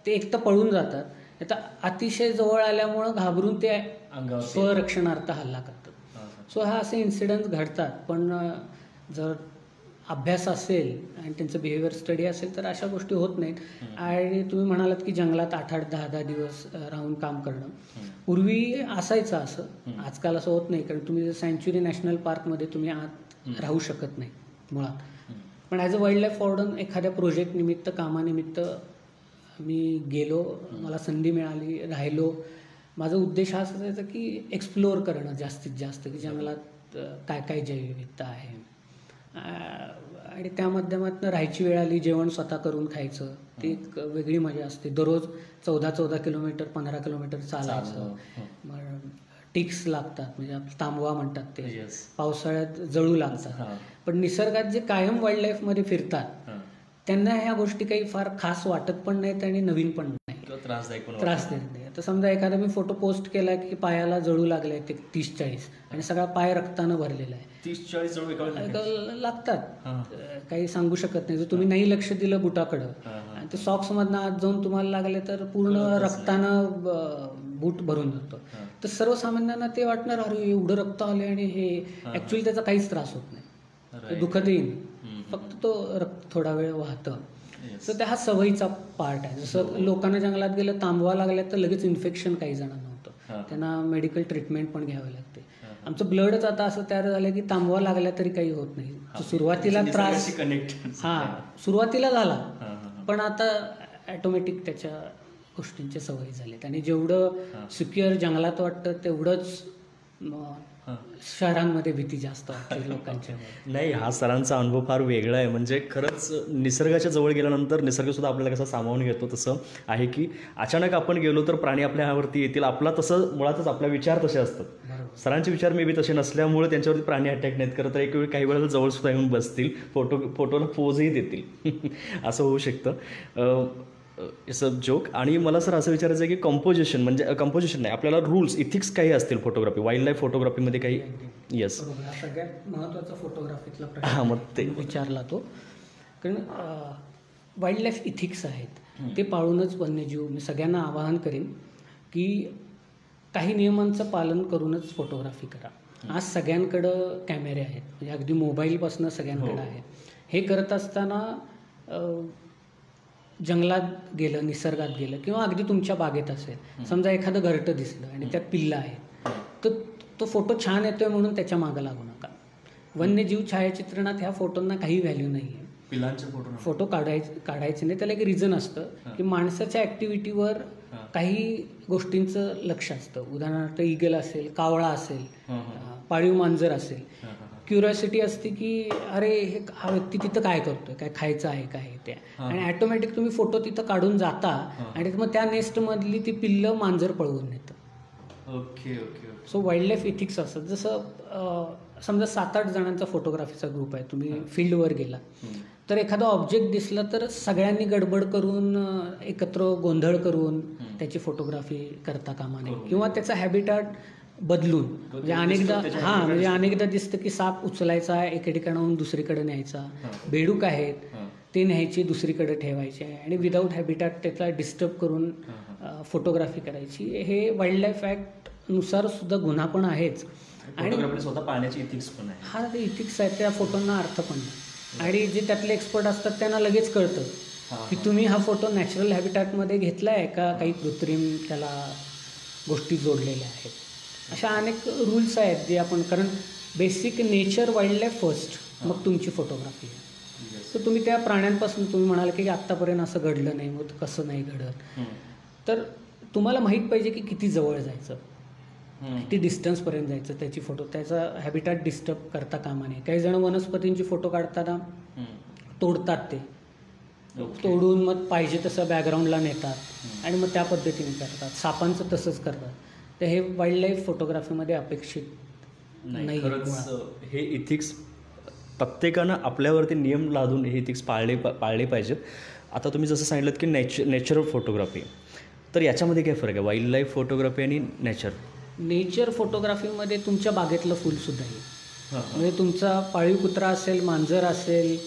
ते एक तर पळून जातात, आता अतिशय जवळ आल्यामुळं घाबरून ते स्वरक्षणार्थ हल्ला करतात. सो हा असे इन्सिडंट्स घडतात. पण जर अभ्यास असेल आणि त्यांचं बिहेवियर स्टडी असेल तर अशा गोष्टी होत नाहीत. आणि तुम्ही म्हणालात की जंगलात 8-8, 10-10 दिवस राहून काम करणं, पूर्वी असायचं असं, आजकाल असं होत नाही. कारण तुम्ही सँच्युरी नॅशनल पार्कमध्ये तुम्ही आत राहू शकत नाही मुळात. पण as a wildlife warden एखाद्या प्रोजेक्ट निमित्त, कामानिमित्त मी गेलो, मला संधी मिळाली, राहिलो. माझा उद्देश हा असायचा की एक्सप्लोअर करणं जास्तीत जास्त, की जंगलात काय काय जैवविविधता आहे. आणि त्या माध्यमातून राहायची वेळ आली, जेवण स्वतः करून खायचं, ती एक वेगळी मजा असते. दररोज 14 किलोमीटर 15 किलोमीटर चालायचं. मग टिक्स लागतात, म्हणजे तांबवा म्हणतात ते, पावसाळ्यात जळू लागतात. पण निसर्गात जे कायम वाईल्ड लाईफमध्ये फिरतात त्यांना ह्या गोष्टी काही फार खास वाटत पण नाहीत आणि नवीन पण नाही, त्रास देत नाही. आता समजा एखादा मी फोटो पोस्ट केला की पायाला जळू लागले ते 30-40 आणि सगळा पाय रक्तानं भरलेला आहे, 30-40 जळू लागतात, काही सांगू शकत नाही. जर तुम्ही नाही लक्ष दिलं बुटाकडं आणि ते सॉक्समधनं आत जाऊन तुम्हाला लागले तर पूर्ण रक्तानं बूट भरून जातं, तर सर्वसामान्यांना ते वाटणार अरे एवढं रक्त आले आणि हे ॲक्च्युली त्याचा काहीच त्रास होत नाही, ते दुखतही नाही, फक्त तो रक्त थोडा वेळ वाहतं. तर हा सवयीचा पार्ट आहे. जसं लोकांना जंगलात गेलं तांबवा लागल्या तर लगेच इन्फेक्शन काही जणांना होतं, त्यांना मेडिकल ट्रीटमेंट पण घ्यावी लागते. आमचं ब्लडच आता असं तयार झालं की तांबवा लागल्या तरी काही होत नाही. सुरुवातीला त्रास सुरुवातीला झाला, पण आता ॲटोमॅटिक त्याच्या गोष्टींची सवय झालीत आणि जेवढं सिक्युअर जंगलात वाटतं तेवढंच शहरांमध्ये भीती जास्त वाटते लोकांच्या. नाही, हा सरांचा अनुभव फार वेगळा आहे. म्हणजे खरंच निसर्गाच्या जवळ गेल्यानंतर निसर्गसुद्धा आपल्याला कसं सामावून घेतो तसं आहे की अचानक आपण गेलो तर प्राणी आपल्यावरती येतील. आपला तसं मुळातच आपल्या विचार तसे असतात. सरांचे विचार मे बी तसे नसल्यामुळे त्यांच्यावरती प्राणी अटॅक नाहीत करत, तर एक वेळ काही वेळेला जवळसुद्धा येऊन बसतील, फोटोला पोजही देतील असं होऊ शकतं. It's a joke. आणि मला सर असं विचारायचं आहे की कंपोजिशन नाही, आपल्याला रूल्स इथिक्स काही असतील फोटोग्राफी, वाईल्ड लाईफ फोटोग्राफीमध्ये काही? येस, सगळ्यात महत्त्वाचा फोटोग्राफीतला हां, मग ते विचारला तो. कारण वाईल्ड लाईफ इथिक्स आहेत ते पाळूनच वन्यजीव, मी सगळ्यांना आवाहन करेन की काही नियमांचं पालन करूनच फोटोग्राफी करा. आज सगळ्यांकडं कॅमेरे आहेत, म्हणजे अगदी मोबाईलपासून सगळ्यांकडे आहे. हे करत असताना जंगलात गेलं, निसर्गात गेलं किंवा अगदी तुमच्या बागेत असेल, समजा एखादं घरटं दिसलं आणि त्यात पिल्लं आहे, तर तो फोटो छान येतोय म्हणून त्याच्या मागं लागू नका. वन्यजीव छायाचित्रणात ह्या फोटोंना काही व्हॅल्यू नाही आहे. पिलांचे फोटो काढायचे नाही. त्याला एक रिझन असतं की माणसाच्या ॲक्टिव्हिटीवर काही गोष्टींचं लक्ष असतं. उदाहरणार्थ ईगल असेल, कावळा असेल, पाळीव मांजर असेल, क्युरिओसिटी असते की अरे हा व्यक्ती तिथं काय करतोय, काय खायचं आहे काय ते, आणि ॲटोमॅटिक तुम्ही फोटो तिथं काढून जाता आणि मग त्या नेस्टमधली ती पिल्लं मांजर पळवून नेतं. Okay. So wild life ethics असतात. जसं समजा 7-8 जणांचा फोटोग्राफीचा ग्रुप आहे, तुम्ही फील्डवर गेला तर एखादा ऑब्जेक्ट दिसला तर सगळ्यांनी गडबड करून एकत्र गोंधळ करून त्याची फोटोग्राफी करता कामा नये, किंवा त्याचा हॅबिटॅट बदलून. म्हणजे अनेकदा दिसतं की साप उचलायचा आहे, एके ठिकाणाहून दुसरीकडे न्यायचा, बेडूक आहेत ते न्यायचे दुसरीकडे ठेवायचे आणि विदाऊट हॅबिटॅट त्याचा डिस्टर्ब करून फोटोग्राफी करायची. हे वाईल्ड लाईफ ॲक्टनुसार सुद्धा गुन्हा पण आहेच आणि स्वतः पाळण्याची इथिक्स पण आहे. हा ते इथिक्स आहे, त्या फोटोंना अर्थ पण नाही. आणि जे त्यातले एक्सपर्ट असतात त्यांना लगेच कळतं की तुम्ही हा फोटो नॅचरल हॅबिटॅटमध्ये घेतला आहे का काही कृत्रिम त्याला गोष्टी जोडलेल्या आहेत. अशा अनेक रूल्स आहेत जे आपण, कारण basic nature wild life first, मग तुमची फोटोग्राफी आहे. तर तुम्ही त्या प्राण्यांपासून तुम्ही म्हणाल की आत्तापर्यंत असं घडलं नाही, मग कसं नाही घडत, तर तुम्हाला माहीत पाहिजे की किती जवळ जायचं, किती डिस्टन्सपर्यंत जायचं, त्याची फोटो, त्याचा हॅबिटॅट डिस्टर्ब करता कामा नये. काही जण वनस्पतींची फोटो काढताना तोडतात, ते तोडून मग पाहिजे तसं बॅकग्राऊंडला नेतात आणि मग त्या पद्धतीने करतात. सापांचं तसंच करतात. तर हे वाईल्ड लाईफ फोटोग्राफीमध्ये अपेक्षित नाही. हे इथिक्स प्रत्येकानं आपल्यावरती नियम लादून हे इथिक्स पाळले पाहिजेत. आता तुम्ही जसं सांगितलं की नेचरल फोटोग्राफी, तर याच्यामध्ये काय फरक आहे वाईल्ड लाईफ फोटोग्राफी आणि नेचर फोटोग्राफीमध्ये तुमच्या बागेतलं फुलसुद्धा येईल. म्हणजे तुमचा पाळीव कुत्रा असेल, मांजर असेल,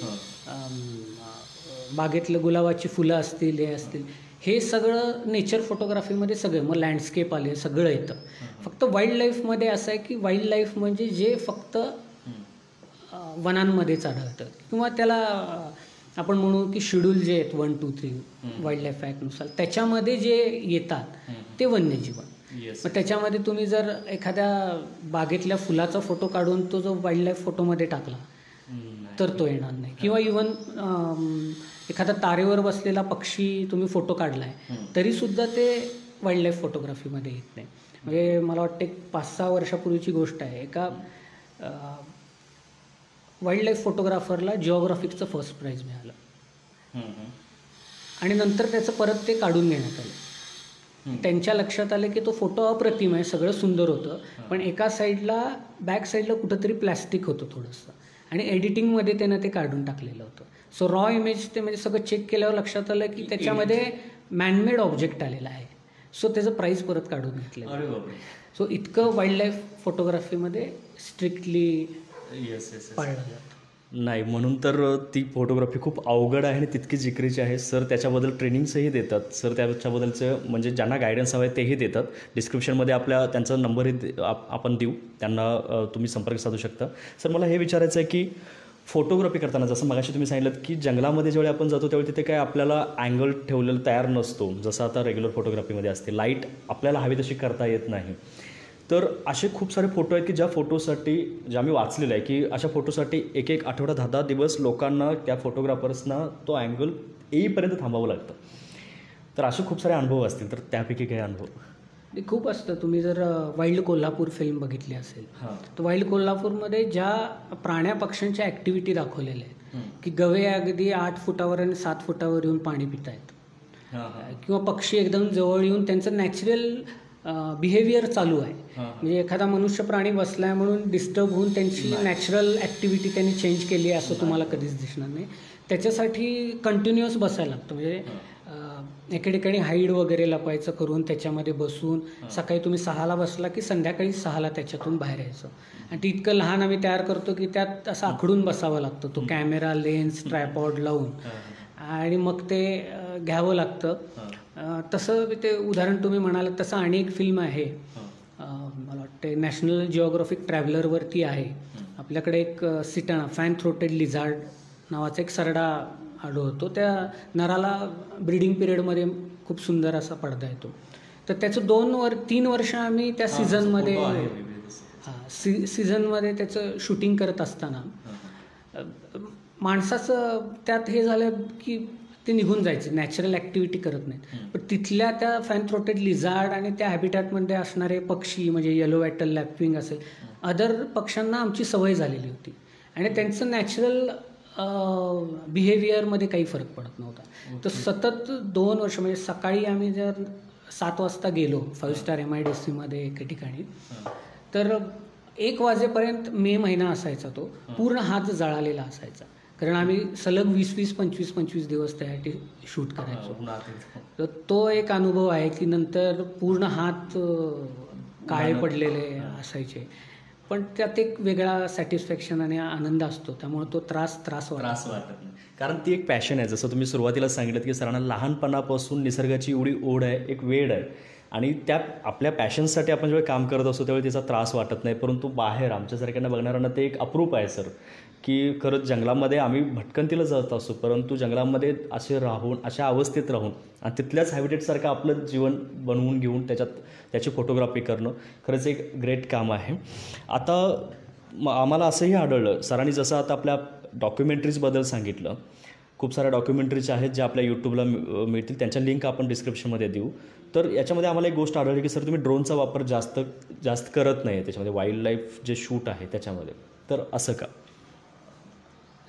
बागेतलं गुलाबाची फुलं असतील, हे असतील, हे सगळं नेचर फोटोग्राफीमध्ये सगळं, मग लँडस्केप आले, सगळं येतं. फक्त वाईल्ड लाईफमध्ये असं आहे की वाईल्ड लाईफ म्हणजे जे फक्त वनांमध्येच आढळतं, किंवा त्याला आपण म्हणू की शेड्यूल जे आहेत 1, 2, 3 वाईल्ड लाईफ ॲक्टनुसार त्याच्यामध्ये जे येतात ते वन्यजीवन. मग त्याच्यामध्ये तुम्ही जर एखाद्या बागेतल्या फुलाचा फोटो काढून तो जो वाईल्ड लाईफ फोटोमध्ये टाकला तर तो येणार नाही. किंवा इवन एखादा तारेवर बसलेला पक्षी तुम्ही फोटो काढला आहे तरीसुद्धा ते वाईल्ड लाईफ फोटोग्राफीमध्ये येत नाही. म्हणजे मला वाटते 5-6 वर्षापूर्वीची गोष्ट आहे, एका वाईल्ड लाईफ फोटोग्राफरला जिओग्राफिकचं फर्स्ट प्राईज मिळालं आणि नंतर त्याचं परत ते काढून घेण्यात आलं. त्यांच्या लक्षात आलं की तो फोटो अप्रतिम आहे, सगळं सुंदर होतं, पण एका साईडला बॅक साईडला कुठंतरी प्लॅस्टिक होतं थोडंसं आणि एडिटिंगमध्ये त्यानं ते काढून टाकलेलं होतं. सो रॉ इमेज ते म्हणजे सगळं चेक केल्यावर लक्षात आलं की त्याच्यामध्ये मॅनमेड ऑब्जेक्ट आलेला आहे. सो त्याचं प्राईज परत काढून घेतलं. सो इतकं वाईल्ड लाईफ फोटोग्राफीमध्ये स्ट्रिक्टली पाळलं जातं. नाही, म्हणून तर ती फोटोग्राफी खूप अवघड आहे आणि तितकी जिकरीची आहे. सर त्याच्याबद्दल ट्रेनिंग्सही देतात. सर त्याच्याबद्दलचं म्हणजे ज्यांना गायडन्स हवं आहे तेही देतात. डिस्क्रिप्शनमध्ये आपल्या त्यांचा नंबरही आपण देऊ, त्यांना तुम्ही संपर्क साधू शकता. सर मला हे विचारायचं आहे की फोटोग्राफी करताना जसं मगाशी तुम्ही सांगितलं की जंगलामध्ये ज्यावेळी आपण जातो त्यावेळी तिथे काय आपल्याला अँगल ठेवलेला तयार नसतो, जसं आता रेग्युलर फोटोग्राफीमध्ये असते. लाईट आपल्याला हवी तशी करता येत नाही. तर असे खूप सारे फोटो आहेत की ज्या फोटोसाठी ज्या मी वाचलेलं आहे की अशा फोटोसाठी एक एक आठवडा 10-10 दिवस लोकांना त्या फोटोग्राफर्सना तो अँगल येईपर्यंत थांबावं लागतं. तर असे खूप सारे अनुभव असतील, तर त्यापैकी काही अनुभव? ते खूप असतं. तुम्ही जर वाईल्ड कोल्हापूर फिल्म बघितली असेल तर वाईल्ड कोल्हापूरमध्ये ज्या प्राण्या पक्ष्यांच्या ॲक्टिव्हिटी दाखवलेल्या आहेत की गवे अगदी 8 फुटावर आणि 7 फुटावर येऊन पाणी पित आहेत, किंवा पक्षी एकदम जवळ येऊन त्यांचं नॅचरल बिहेवियर चालू आहे. म्हणजे एखादा मनुष्य प्राणी बसलाय म्हणून डिस्टर्ब होऊन त्यांची नॅचरल ॲक्टिव्हिटी त्यांनी चेंज केली आहे असं तुम्हाला कधीच दिसणार नाही. त्याच्यासाठी कंटिन्युअस बसायला लागतं. म्हणजे एके ठिकाणी हाईड वगैरे लपायचं करून त्याच्यामध्ये बसून सकाळी तुम्ही 6ला बसला की संध्याकाळी 6ला त्याच्यातून बाहेर यायचं. आणि ते इतकं लहान आम्ही तयार करतो की त्यात असं आखडून बसावं लागतं, तो कॅमेरा लेन्स ट्रायपॉड लावून, आणि मग ते घ्यावं लागतं. तसं ते उदाहरण तुम्ही म्हणालात तसं आणि एक फिल्म आहे, मला वाटते नॅशनल जिओग्राफिक ट्रॅव्हलरवरती आहे. आपल्याकडे एक सिटाणा फॅन थ्रोटेड लिझार्ड नावाचा एक सरडा आढळतो. त्या नराला ब्रीडिंग पिरियडमध्ये खूप सुंदर असा पडदा येतो. तर त्याचं 3 वर्ष आम्ही त्या सीझनमध्ये सीझनमध्ये त्याचं शूटिंग करत असताना माणसाचं त्यात हे झालं की ते निघून जायचे, नॅचरल ॲक्टिव्हिटी करत नाहीत. पण तिथल्या त्या फॅन थ्रोटेड लिझार्ड आणि त्या हॅबिटॅटमध्ये असणारे पक्षी म्हणजे येलो वॅटल, लॅपविंग असेल अदर पक्ष्यांना आमची सवय झालेली होती आणि त्यांचं नॅचरल बिहेवियरमध्ये काही फरक पडत नव्हता. तर सतत 2 वर्ष म्हणजे सकाळी आम्ही जर 7 वाजता गेलो 5 स्टार MIDCमध्ये एके ठिकाणी, तर 1 वाजेपर्यंत मे महिना असायचा, तो पूर्ण हात जळालेला असायचा. कारण आम्ही सलग 20-20, 25-25 दिवस त्यासाठी शूट करायचो. तर तो एक अनुभव आहे की नंतर पूर्ण हात काळे पडलेले असायचे. पण त्यात एक वेगळा सॅटिस्फॅक्शन आणि आनंद असतो, त्यामुळे तो त्रास वाटत नाही. कारण ती एक पॅशन आहे. जसं तुम्ही सुरुवातीला सांगितलं की सरांना लहानपणापासून निसर्गाची एवढी ओढ आहे, एक वेड आहे, आणि त्या आपल्या पॅशनसाठी आपण जेव्हा काम करत असतो त्यावेळी त्याचा त्रास वाटत नाही. परंतु बाहेर आमच्यासारख्यांना बघणाऱ्यांना ते एक अप्रूप आहे सर, की खरंच जंगलामध्ये आम्ही भटकंतीला जात असतो, परंतु जंगलामध्ये असे राहून अशा अवस्थेत राहून आणि तिथल्याच हॅबिटेटसारखं आपलं जीवन बनवून घेऊन त्याची फोटोग्राफी करणं खरंच एक ग्रेट काम आहे. आता आम्हाला असंही आढळलं सरांनी जसं आता आपल्या डॉक्युमेंटरीजबद्दल सांगितलं, खूप साऱ्या डॉक्युमेंटरीज आहेत ज्या आपल्या यूट्यूबला मिळतील, त्यांच्या लिंक आपण डिस्क्रिप्शनमध्ये देऊ. तर याच्यामध्ये आम्हाला एक गोष्ट आढळली की सर तुम्ही ड्रोनचा वापर जास्त करत नाही त्याच्यामध्ये, वाईल्ड लाईफ जे शूट आहे त्याच्यामध्ये, तर असं का?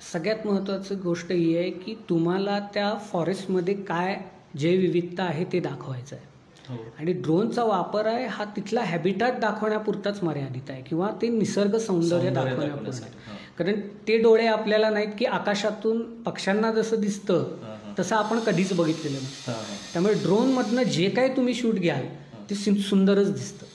सगळ्यात महत्त्वाची गोष्ट ही आहे की तुम्हाला त्या फॉरेस्टमध्ये काय जैवविविधता आहे ते दाखवायचं आहे. आणि ड्रोनचा वापर आहे हा तिथला हॅबिटॅट दाखवण्यापुरताच मर्यादित आहे किंवा ते निसर्ग सौंदर्य दाखवण्यापुरतं. कारण ते डोळे आपल्याला नाहीत की आकाशातून पक्ष्यांना जसं दिसतं तसं आपण कधीच बघितलेलं नसतं. त्यामुळे ड्रोनमधनं जे काही तुम्ही शूट घ्याल ते सुंदरच दिसतं.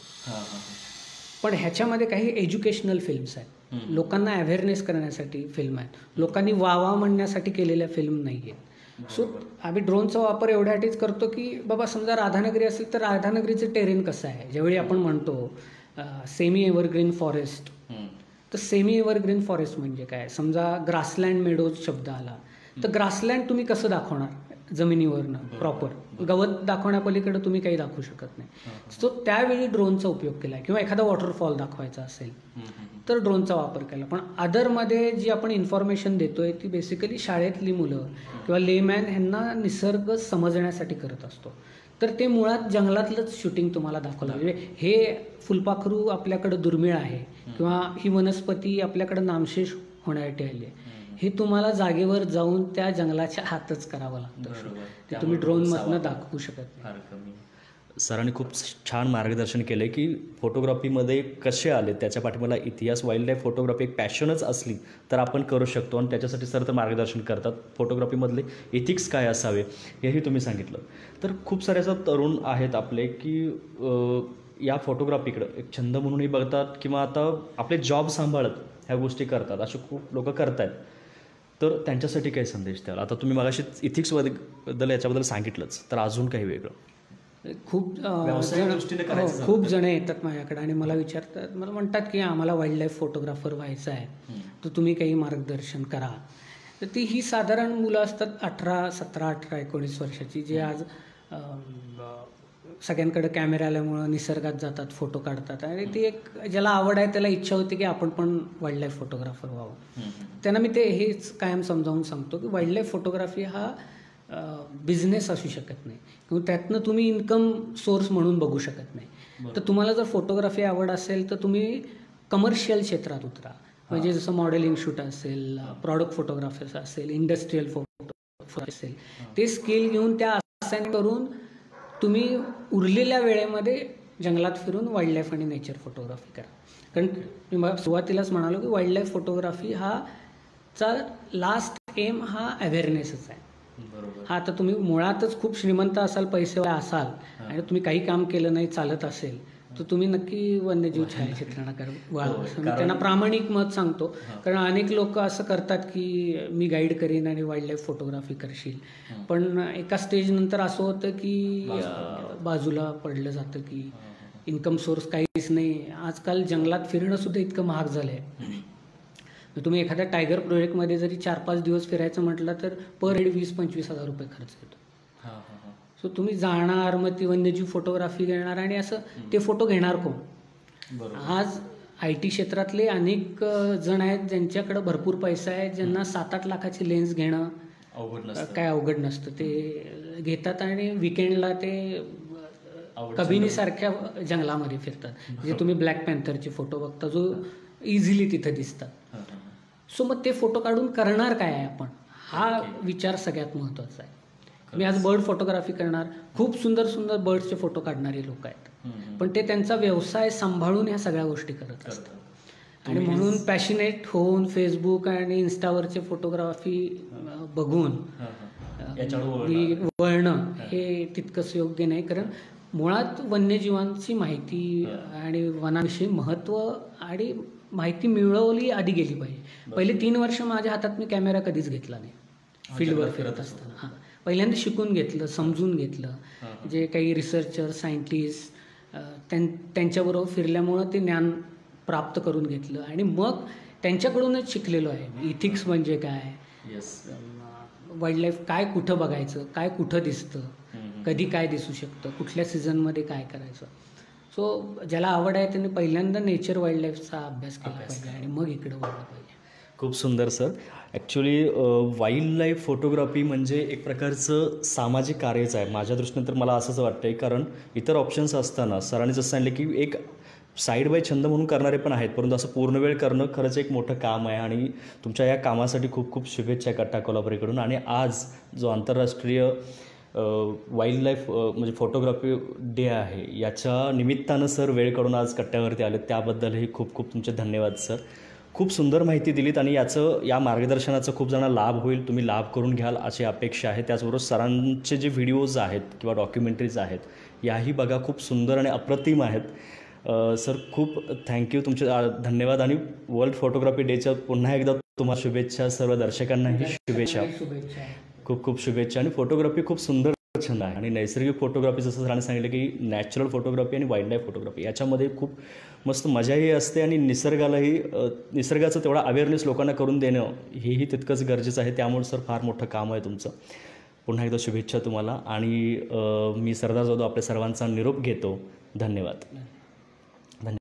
पण ह्याच्यामध्ये काही एज्युकेशनल फिल्म्स आहेत, लोकांना अवेअरनेस करण्यासाठी फिल्म आहेत, लोकांनी वावा म्हणण्यासाठी केलेल्या फिल्म नाही आहेत. सो आम्ही ड्रोनचा वापर एवढ्यासाठीच करतो की बाबा समजा राधानगरी असेल तर राधानगरीचं टेरेन कसं आहे. ज्यावेळी आपण म्हणतो सेमी एव्हरग्रीन फॉरेस्ट, तर सेमी एव्हरग्रीन फॉरेस्ट म्हणजे काय, समजा ग्रासलँड मेडोज शब्द आला तर ग्रासलँड तुम्ही कसं दाखवणार जमिनीवरनं प्रॉपर, गवत दाखवण्यापलीकडे तुम्ही काही दाखवू शकत नाही. सो त्यावेळी ड्रोनचा उपयोग केला. किंवा एखादा वॉटरफॉल दाखवायचा असेल तर ड्रोनचा वापर केला. पण अदरमध्ये जी आपण इन्फॉर्मेशन देतोय ती बेसिकली शाळेतली मुलं किंवा लेमॅन ह्यांना निसर्ग समजण्यासाठी करत असतो. तर ते मुळात जंगलातलंच शूटिंग तुम्हाला दाखवलं. म्हणजे हे फुलपाखरू आपल्याकडं दुर्मिळ आहे किंवा ही वनस्पती आपल्याकडं नामशेष होण्यासाठी आली आहे, हे तुम्हाला जागेवर जाऊन त्या जंगलाच्या हातच करावं लागतं. ते तुम्ही ड्रोनमधनं दाखवू शकत नाही. सरांनी खूप छान मार्गदर्शन केले की फोटोग्राफीमध्ये कसे आले, त्याच्या पाठीमाला इतिहास. वाईल्ड लाईफ फोटोग्राफी एक पॅशनच असली तर आपण करू शकतो आणि त्याच्यासाठी सर तर मार्गदर्शन करतात. फोटोग्राफीमधले इथिक्स काय असावे हेही तुम्ही सांगितलं. तर खूप सारे असं तरुण आहेत आपले की या फोटोग्राफीकडं एक छंद म्हणूनही बघतात किंवा आता आपले जॉब सांभाळत ह्या गोष्टी करतात, असे खूप लोक करत आहेत. तर त्यांच्यासाठी काही संदेश द्याल? आता तुम्ही मगाशी इथिक्सबद्दल याच्याबद्दल सांगितलंच, तर अजून काही वेगळं? खूप व्यावसायिक दृष्टीने करायचं झालं खूप जण येतात माझ्याकडे आणि मला विचारतात, मला म्हणतात की आम्हाला वाईल्ड लाईफ फोटोग्राफर व्हायचं आहे, तर तुम्ही काही मार्गदर्शन करा. तर ती ही साधारण मुलं असतात 17, 18, 19 वर्षाची, जे आज सगळ्यांकडे कॅमेरा आल्यामुळं निसर्गात जातात, फोटो काढतात आणि ती एक ज्याला आवड आहे त्याला इच्छा होती की आपण पण वाईल्ड लाईफ फोटोग्राफर व्हावं. त्यांना मी ते हेच कायम समजावून सांगतो की वाईल्ड लाईफ फोटोग्राफी हा बिझनेस असू शकत नाही किंवा त्यातनं तुम्ही इन्कम सोर्स म्हणून बघू शकत नाही. तर तुम्हाला जर फोटोग्राफी आवड असेल तर तुम्ही कमर्शियल क्षेत्रात उतरा. म्हणजे जसं मॉडेलिंग शूट असेल, प्रॉडक्ट फोटोग्राफी असेल, इंडस्ट्रीयल फोटो असेल, ते स्किल घेऊन त्या असाइन करून तुम्ही उरलेल्या वेळेमध्ये जंगलात फिरून वाईल्ड लाईफ आणि नेचर फोटोग्राफी करा. कारण मी सुरुवातीलाच म्हणालो की वाईल्ड लाईफ फोटोग्राफी चा लास्ट एम हा अवेअरनेसच आहे. हा आता तुम्ही मुळातच खूप श्रीमंत असाल, पैसे असाल आणि तुम्ही काही काम केलं नाही, चालत असेल, तर तुम्ही नक्की वन्यजीव छायाचित्रणाकार व्हावं असं मी त्यांना प्रामाणिक मत सांगतो. कारण अनेक लोक असं करतात की मी गाईड करीन आणि वाईल्ड लाईफ फोटोग्राफी करशील, पण एका स्टेजनंतर असं होतं की बाजूला पडलं जातं की इन्कम सोर्स काहीच नाही. आजकाल जंगलात फिरणं सुद्धा इतकं महाग झालं आहे. तुम्ही एखाद्या टायगर प्रोजेक्टमध्ये जरी 4-5 दिवस फिरायचं म्हटलं तर पर हेड 20-25 हजार रुपये खर्च येतो. सो तुम्ही जाणार, मग ती वन्यजीव फोटोग्राफी घेणार आणि असं ते फोटो घेणार कोण? आज IT क्षेत्रातले अनेक जण आहेत ज्यांच्याकडे भरपूर पैसा आहे, ज्यांना 7-8 लाखाची लेन्स घेणं काय अवघड नसतं. ते घेतात आणि विकेंडला ते कबिनीसारख्या जंगलामध्ये फिरतात. जे तुम्ही ब्लॅक पॅन्थरचे फोटो बघता, जो इझिली तिथं दिसतात. सो मग ते फोटो काढून करणार काय आहे आपण, हा विचार सगळ्यात महत्त्वाचा आहे. मी आज बर्ड फोटोग्राफी करणार, खूप सुंदर सुंदर बर्ड्सचे फोटो काढणारे लोक आहेत, पण ते त्यांचा व्यवसाय सांभाळून ह्या सगळ्या गोष्टी करत असतात. आणि म्हणून पॅशनेट होऊन फेसबुक आणि इन्स्टावरचे फोटोग्राफी बघून वळणं हे तितकंच योग्य नाही. कारण मुळात वन्यजीवांची माहिती आणि वनाविषयी महत्त्व आणि माहिती मिळवली आधी गेली पाहिजे. पहिले 3 वर्ष माझ्या हातात मी कॅमेरा कधीच घेतला नाही फील्डवर फिरत असताना. हां, पहिल्यांदा शिकून घेतलं, समजून घेतलं. जे काही रिसर्चर, सायंटिस्ट त्यांच्याबरोबर फिरल्यामुळं ते ज्ञान प्राप्त करून घेतलं आणि मग त्यांच्याकडूनच शिकलेलो आहे. इथिक्स म्हणजे काय, वाईल्ड लाईफ काय कुठं बघायचं, काय कुठं दिसतं, कधी काय दिसू शकतं, कुठल्या सीझनमध्ये काय करायचं. सो ज्याला आवड आहे त्यांनी पहिल्यांदा नेचर वाईल्ड लाईफचा अभ्यास केला पाहिजे आणि मग इकडे वळलं पाहिजे. खूप सुंदर sir. Actually wild life photography म्हणजे एक प्रकारचं सामाजिक कार्यच आहे माझ्या दृष्टीनं. तर मला असंच वाटतं आहे, कारण इतर ऑप्शन्स असताना सरांनी जसं सांगितलं की एक साईड बाय छंद म्हणून करणारे पण आहेत, परंतु असं पूर्ण वेळ करणं खरंच एक मोठं काम आहे. आणि तुमच्या या कामासाठी खूप खूप शुभेच्छा कट्टा कोल्हापूरकडून. आणि आज जो आंतरराष्ट्रीय वाईल्ड लाईफ म्हणजे फोटोग्राफी डे आहे, याच्या निमित्तानं सर वेळ काढून आज कट्ट्यावरती आले, त्याबद्दलही खूप खूप तुमचे धन्यवाद सर. खूप सुंदर माहिती दिलीत आणि या मार्गदर्शनाचा खूप जणांना लाभ होईल, तुम्ही लाभ करून घ्याल अशी अपेक्षा आहे. त्याचबरोबर सरांचे जे व्हिडिओज आहेत किंवा डॉक्युमेंटरीज आहेत, याही बघा, खूप सुंदर आणि अप्रतिम आहेत. सर खूप थँक्यू, तुमचे धन्यवाद. आणि वर्ल्ड फोटोग्राफी डेच्या पुन्हा एकदा तुम्हाला शुभेच्छा, सर्व दर्शकांनाही शुभेच्छा, खूप खूप शुभेच्छा. आणि फोटोग्राफी खूप सुंदर छंद आहे आणि नैसर्गिक फोटोग्राफी जसं सरांनी सांगितलं की नॅचरल फोटोग्राफी आणि वाईल्ड लाईफ फोटोग्राफी याच्यामध्ये खूप मस्त मजाही असते आणि निसर्गाचं तेवढा अवेअरनेस लोकांना करून देणं हेही तितकंच गरजेचं आहे. त्यामुळे सर फार मोठं काम आहे तुमचं. पुन्हा एकदा शुभेच्छा तुम्हाला. आणि मी सरदार जाधव आपल्या सर्वांचा निरोप घेतो. धन्यवाद.